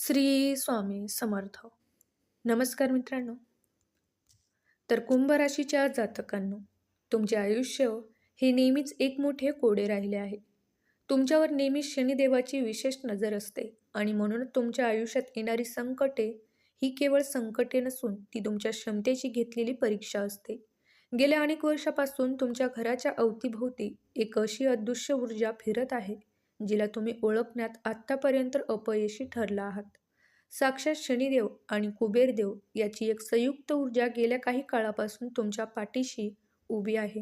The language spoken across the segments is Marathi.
श्री स्वामी समर्थ. नमस्कार मित्रांनो. तर कुंभ राशीच्या जातकांनो, तुमचे आयुष्य हे नेहमीच एक मोठे कोडे राहिले आहे. तुमच्यावर नेहमी शनिदेवाची विशेष नजर असते आणि म्हणूनच तुमच्या आयुष्यात येणारी संकटे ही केवळ संकटे नसून ती तुमच्या क्षमतेची घेतलेली परीक्षा असते. गेल्या अनेक वर्षापासून तुमच्या घराच्या अवतीभोवती एक अशी अदृश्य ऊर्जा फिरत आहे, जिला तुम्ही ओळखण्यात आत्तापर्यंत अपयशी ठरला आहात. साक्षात शनिदेव आणि कुबेरदेव याची एक संयुक्त ऊर्जा गेल्या काही काळापासून तुमच्या पाठीशी उभी आहे.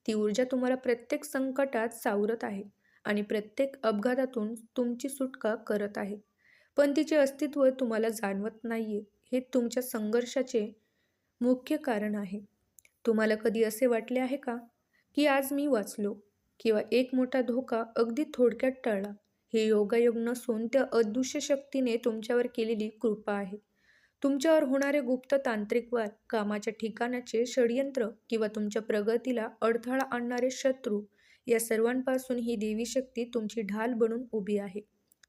ती ऊर्जा तुम्हाला प्रत्येक संकटात सावरत आहे आणि प्रत्येक अपघातातून तुमची सुटका करत आहे. पण तिचे अस्तित्व तुम्हाला जाणवत नाहीये. हे तुमच्या संघर्षाचे मुख्य कारण आहे. तुम्हाला कधी असे वाटले आहे का, की आज मी वाचलो किंवा एक मोठा धोका अगदी थोडक्यात टळला? हे योगायोग नसून त्या अदृश्य शक्तीने तुमच्यावर केलेली कृपा आहे. तुमच्यावर होणारे गुप्त तांत्रिक वार, कामाच्या ठिकाणाचे षडयंत्र किंवा तुमच्या प्रगतीला अडथळा आणणारे शत्रू, या सर्वांपासून ही देवी शक्ती तुमची ढाल बनून उभी आहे.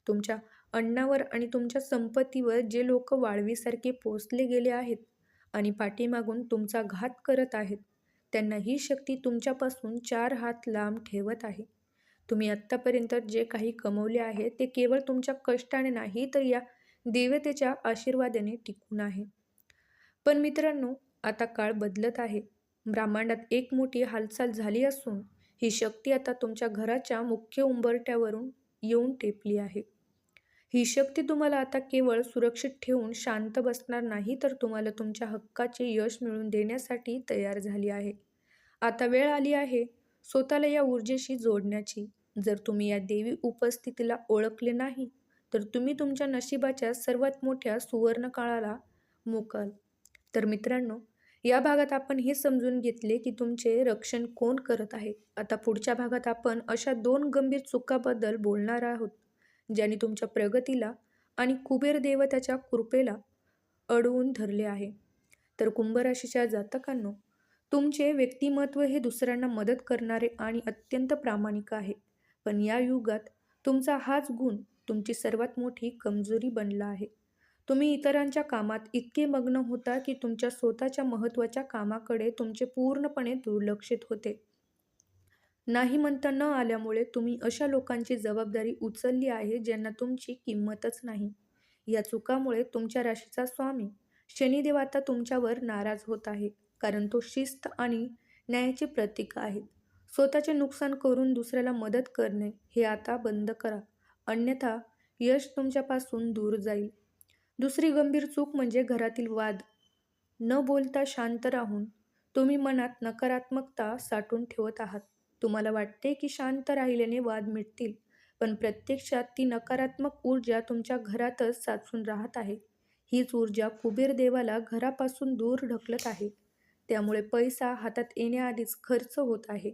तुमच्या अन्नावर आणि तुमच्या संपत्तीवर जे लोक वाळवीसारखे पोसले गेले आहेत आणि पाठीमागून तुमचा घात करत आहेत, त्यांना ही शक्ती तुमच्यापासून 4 हात लांब ठेवत आहे. तुम्ही आत्तापर्यंत जे काही कमवले आहे ते केवळ तुमच्या कष्टाने नाही, तर या देवतेच्या आशीर्वादाने टिकून आहे. पण मित्रांनो, आता काळ बदलत आहे. ब्रह्मांडात एक मोठी हालचाल झाली असून ही शक्ती आता तुमच्या घराच्या मुख्य उंबरठ्यावरून येऊन टेपली आहे. ही शक्ती तुम्हाला आता केवळ सुरक्षित ठेवून शांत बसणार नाही, तर तुम्हाला तुमच्या हक्काचे यश मिळवून देण्यासाठी तयार झाली आहे. आता वेळ आली आहे स्वतःला या ऊर्जेशी जोडण्याची. जर तुम्ही या देवी उपस्थितीला ओळखले नाही, तर तुम्ही तुमच्या नशिबाच्या सर्वात मोठ्या सुवर्ण काळाला मुकाल. तर मित्रांनो, या भागात आपण हे समजून घेतले की तुमचे रक्षण कोण करत आहे. आता पुढच्या भागात आपण अशा 2 गंभीर चुकांबद्दल बोलणार आहोत, ज्यांनी तुमच्या प्रगतीला आणि कुबेर देवताच्या कृपेला अडवून धरले आहे. तर कुंभ राशीच्या जातकांनो, तुमचे व्यक्तिमत्व हे दुसऱ्यांना मदत करणारे आणि अत्यंत प्रामाणिक आहे. पण या युगात तुमचा हाच गुण तुमची सर्वात मोठी कमजोरी बनला आहे. तुम्ही इतरांच्या कामात इतके मग्न होता की तुमच्या स्वतःच्या महत्त्वाच्या कामाकडे तुमचे पूर्णपणे दुर्लक्षित होते. नाही म्हणता न आल्यामुळे तुम्ही अशा लोकांची जबाबदारी उचलली आहे ज्यांना तुमची किंमतच नाही. या चुकामुळे तुमच्या राशीचा स्वामी शनिदेव आता तुमच्यावर नाराज होत आहे, कारण तो शिस्त आणि न्यायाचे प्रतीक आहे. स्वतःचे नुकसान करून दुसऱ्याला मदत करणे हे आता बंद करा, अन्यथा यश तुमच्यापासून दूर जाईल. दुसरी गंभीर चूक म्हणजे घरातील वाद. न बोलता शांत राहून तुम्ही मनात नकारात्मकता साठवून ठेवत आहात. तुम्हाला वाटते की शांत राहिल्याने वाद मिटतील, पण प्रत्यक्षात ती नकारात्मक ऊर्जा तुमच्या घरातच साचून राहत आहे. हीच ऊर्जा कुबेर देवाला घरापासून दूर ढकलत आहे. त्यामुळे पैसा हातात येण्याआधीच खर्च होत आहे.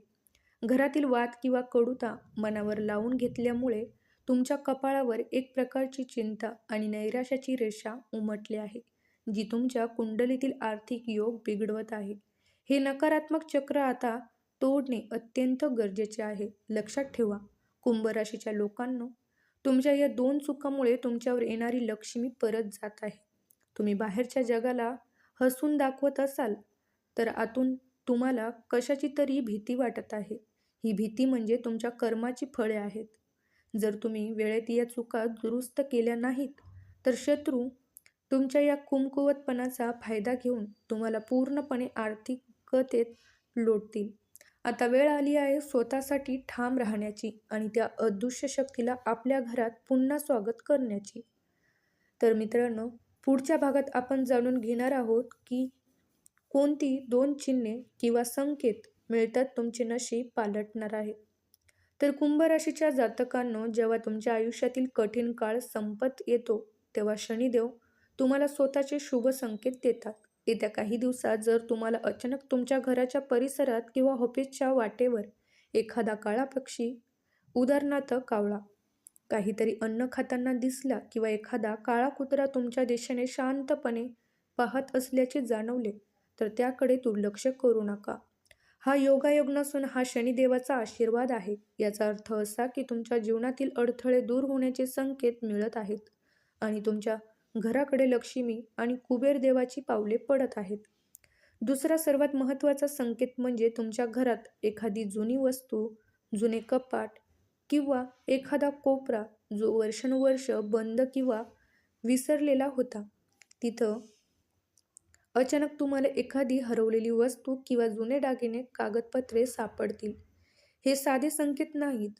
घरातील वाद किंवा कडुता मनावर लावून घेतल्यामुळे तुमच्या कपाळावर एक प्रकारची चिंता आणि नैराश्याची रेषा उमटली आहे, जी तुमच्या कुंडलीतील आर्थिक योग बिघडवत आहे. हे नकारात्मक चक्र आता तोडणे अत्यंत गरजेचे आहे. लक्षात ठेवा, कुंभ राशीच्या लोकांनो, तुमच्या या 2 चुकांमुळे तुमच्यावर येणारी लक्ष्मी परत जात आहे. तुम्ही बाहेरच्या जगाला हसून दाखवत असाल, तर आतून तुम्हाला कशाची तरी भीती वाटत आहे. ही भीती म्हणजे तुमच्या कर्माची फळे आहेत. जर तुम्ही वेळेत या चुका दुरुस्त केल्या नाहीत, तर शत्रू तुमच्या या कमकुवतपणाचा फायदा घेऊन तुम्हाला पूर्णपणे आर्थिकतेत लोटतील. आता वेळ आली आहे स्वतःसाठी ठाम राहण्याची आणि त्या अदृश्य शक्तीला आपल्या घरात पुन्हा स्वागत करण्याची. तर मित्रांनो, पुढच्या भागात आपण जाणून घेणार आहोत की कोणती 2 चिन्हे किंवा संकेत मिळतात तुमचे नशीब पालटणार आहे. तर कुंभ राशीच्या जातकांनो, जेव्हा तुमच्या आयुष्यातील कठीण काळ संपत येतो, तेव्हा शनिदेव तुम्हाला स्वतःचे शुभ संकेत देतात. येत्या काही दिवसात जर तुम्हाला अचानक तुमच्या घराच्या परिसरात किंवा ऑफिसच्या वाटेवर एखादा काळा पक्षी, उदाहरणार्थ कावळा, काहीतरी अन्न खाताना दिसला किंवा एखादा काळा कुत्रा तुमच्या दिशेने शांतपणे पाहत असल्याचे जाणवले, तर त्याकडे दुर्लक्ष करू नका. हा योगायोग नसून हा शनिदेवाचा आशीर्वाद आहे. याचा अर्थ असा की तुमच्या जीवनातील अडथळे दूर होण्याचे संकेत मिळत आहेत. आणि तुमच्या घराकडे लक्ष्मी आणि कुबेर देवाची पावले पडत आहेत. दुसरा सर्वात महत्त्वाचा संकेत म्हणजे तुमच्या घरात एखादी जुनी वस्तू, जुने कपाट किंवा एखादा कोपरा जो वर्षानुवर्ष बंद किंवा विसरलेला होता, तिथं अचानक तुम्हाला एखादी हरवलेली वस्तू किंवा जुने दागिने, कागदपत्रे सापडतील. हे साधे संकेत नाहीत.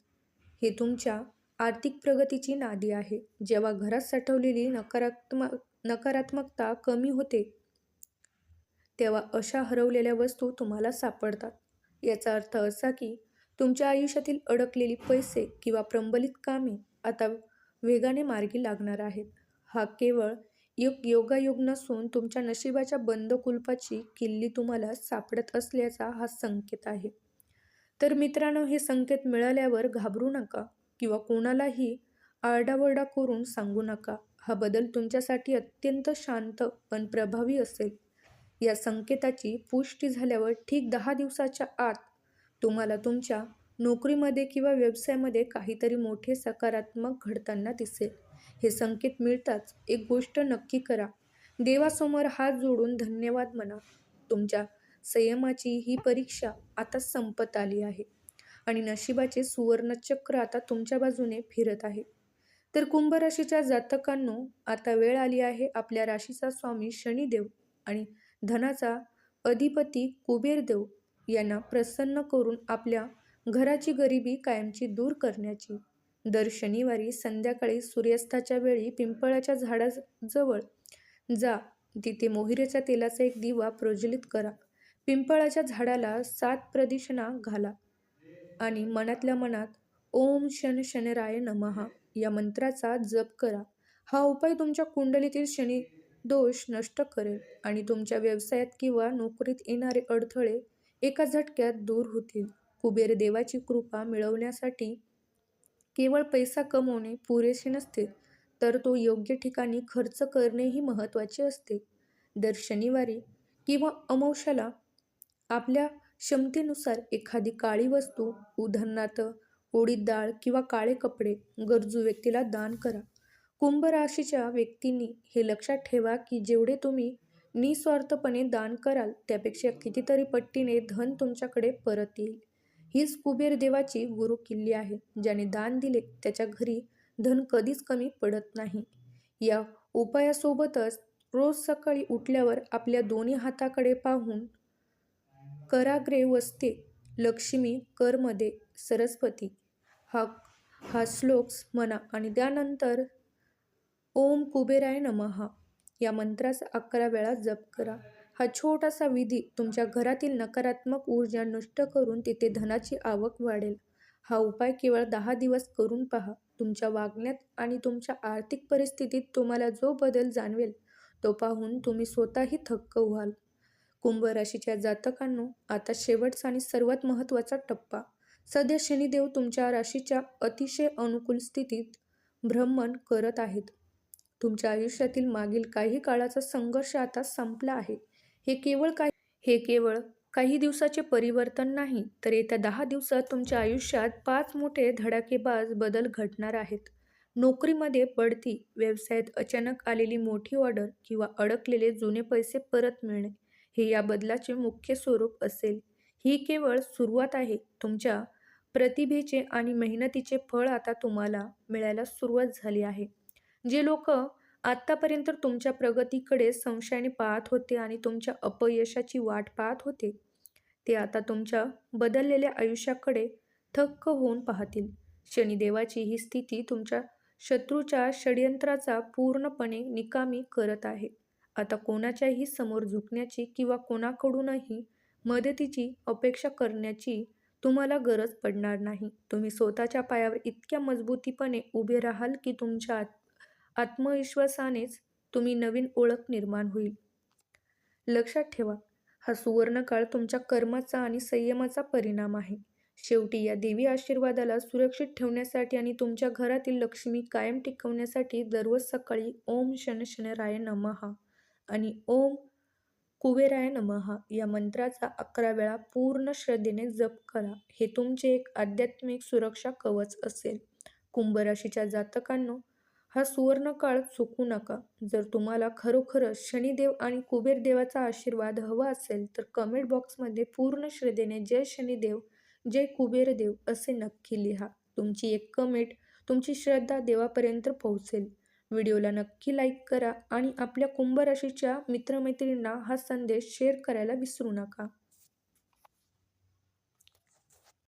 हे तुमच्या आर्थिक प्रगतीची नांदी आहे. जेव्हा घरात साठवलेली नकारात्मकता कमी होते, तेव्हा अशा हरवलेल्या वस्तू तुम्हाला सापडतात. याचा अर्थ असा की तुमच्या आयुष्यातील अडकलेली पैसे किंवा प्रलंबित कामे आता वेगाने मार्गी लागणार आहेत. हा केवळ एक योगायोग नसून तुमच्या नशिबाच्या बंद कुलपाची किल्ली तुम्हाला सापडत असल्याचा हा संकेत आहे. तर मित्रांनो, हे संकेत मिळाल्यावर घाबरू नका किंवा कोणालाही आरडाओरडा करून सांगू नका. हा बदल तुमच्यासाठी अत्यंत शांत पण प्रभावी असेल. या संकेताची पुष्टी झाल्यावर ठीक 10 दिवसाच्या आत तुम्हाला तुमच्या नोकरीमध्ये किंवा व्यवसायामध्ये काहीतरी मोठे सकारात्मक घडताना दिसेल. हे संकेत मिळताच एक गोष्ट नक्की करा. देवासमोर हात जोडून धन्यवाद म्हणा. तुमच्या संयमाची ही परीक्षा आता संपत आली आहे आणि नशिबाचे सुवर्णचक्र आता तुमच्या बाजूने फिरत आहे. तर कुंभ राशीच्या जातकांनो, आता वेळ आली आहे आपल्या राशीचा स्वामी शनिदेव आणि धनाचा अधिपती कुबेरदेव यांना प्रसन्न करून आपल्या घराची गरिबी कायमची दूर करण्याची. दर शनिवारी संध्याकाळी सूर्यास्ताच्या वेळी पिंपळाच्या झाडाजवळ जा. तिथे मोहरीच्या तेलाचा एक दिवा प्रज्वलित करा. पिंपळाच्या झाडाला 7 प्रदक्षिणा घाला आणि मनातल्या मनात ओम शन शनराय नमः या मंत्राचा जप करा. हा उपाय तुमच्या कुंडलीतील शनी दोष नष्ट करेल आणि तुमच्या व्यवसायात किंवा नोकरीत येणारे अडथळे एका झटक्यात दूर होतील. कुबेर देवाची कृपा मिळवण्यासाठी केवळ पैसा कमवणे पुरेसे नसते, तर तो योग्य ठिकाणी खर्च करणेही महत्त्वाचे असते. दर शनिवारी किंवा अमावास्येला आपल्या क्षमतेनुसार एखादी काळी वस्तू, उदाहरणार्थ उडीद डाळ किंवा काळे कपडे, गरजू व्यक्तीला दान करा. कुंभ राशीच्या व्यक्तींनी हे लक्षात ठेवा की जेवढे तुम्ही निस्वार्थपणे दान कराल, त्यापेक्षा कितीतरी पटीने धन तुमच्याकडे परत येईल. हीच कुबेर देवाची गुरुकिल्ली आहे. ज्याने दान दिले त्याच्या घरी धन कधीच कमी पडत नाही. या उपायासोबतच रोज सकाळी उठल्यावर आपल्या दोन्ही हाताकडे पाहून कराग्रे वसते लक्ष्मी, करमध्ये सरस्वती हा हा श्लोक म्हणा आणि त्यानंतर ओम कुबेराय नमः या मंत्राचा 11 वेळा जप करा. हा छोटासा विधी तुमच्या घरातील नकारात्मक ऊर्जा नष्ट करून तिथे धनाची आवक वाढेल. हा उपाय केवळ 10 दिवस करून पहा. तुमच्या वागण्यात आणि तुमच्या आर्थिक परिस्थितीत तुम्हाला जो बदल जाणवेल, तो पाहून तुम्ही स्वतःही थक्क व्हाल. कुंभ राशीच्या जातकांनो, आता शेवटचा आणि सर्वात महत्त्वाचा टप्पा. सध्या शनिदेव तुमच्या राशीच्या अतिशय अनुकूल स्थितीत भ्रमण करत आहेत. तुमच्या आयुष्यातील मागील काही काळाचा संघर्ष आता संपला आहे. हे केवळ काही दिवसाचे परिवर्तन नाही, तर येत्या 10 दिवसात तुमच्या आयुष्यात 5 मोठे धडाकेबाज बदल घडणार आहेत. नोकरीमध्ये बढती, व्यवसायात अचानक आलेली मोठी ऑर्डर किंवा अडकलेले जुने पैसे परत मिळणे हे या बदलाचे मुख्य स्वरूप असेल. ही केवळ सुरुवात आहे. तुमच्या प्रतिभेचे आणि मेहनतीचे फळ आता तुम्हाला मिळायला सुरुवात झाली आहे. जे लोक आत्तापर्यंत तुमच्या प्रगतीकडे संशयाने पाहत होते आणि तुमच्या अपयशाची वाट पाहत होते, ते आता तुमच्या बदललेल्या आयुष्याकडे थक्क होऊन पाहतील. शनिदेवाची ही स्थिती तुमच्या शत्रूच्या षड्यंत्राचा पूर्णपणे निकामी करत आहे. आता कोणाच्याही समोर झुकण्याची किंवा कोणाकडूनही मदतीची अपेक्षा करण्याची तुम्हाला गरज पडणार नाही. तुम्ही स्वतःच्या पायावर इतक्या मजबूतीपणे उभे राहाल की तुमच्या आत्मविश्वासानेच तुम्ही नवीन ओळख निर्माण होईल. लक्षात ठेवा, हा सुवर्णकाळ तुमच्या कर्माचा आणि संयमाचा परिणाम आहे. शेवटी या देवी आशीर्वादाला सुरक्षित ठेवण्यासाठी आणि तुमच्या घरातील लक्ष्मी कायम टिकवण्यासाठी दररोज सकाळी ओम शन शनराय नमः आणि ओम कुबेराय नमः या मंत्राचा 11 वेळा पूर्ण श्रद्धेने जप करा. हे तुमचे एक आध्यात्मिक सुरक्षा कवच असेल. कुंभ राशीच्या जातकांनो, हा सुवर्णकाळ चुकू नका. जर तुम्हाला खरोखरच शनिदेव आणि कुबेर देवाचा आशीर्वाद हवा असेल तर कमेंट बॉक्समध्ये पूर्ण श्रद्धेने जय शनिदेव, जय कुबेरदेव असे नक्की लिहा. तुमची एक कमेंट तुमची श्रद्धा देवापर्यंत पोहोचेल. व्हिडिओला नक्की लाईक करा आणि आपल्या कुंभ राशीच्या मित्रमैत्रिणींना हा संदेश शेअर करायला विसरू नका.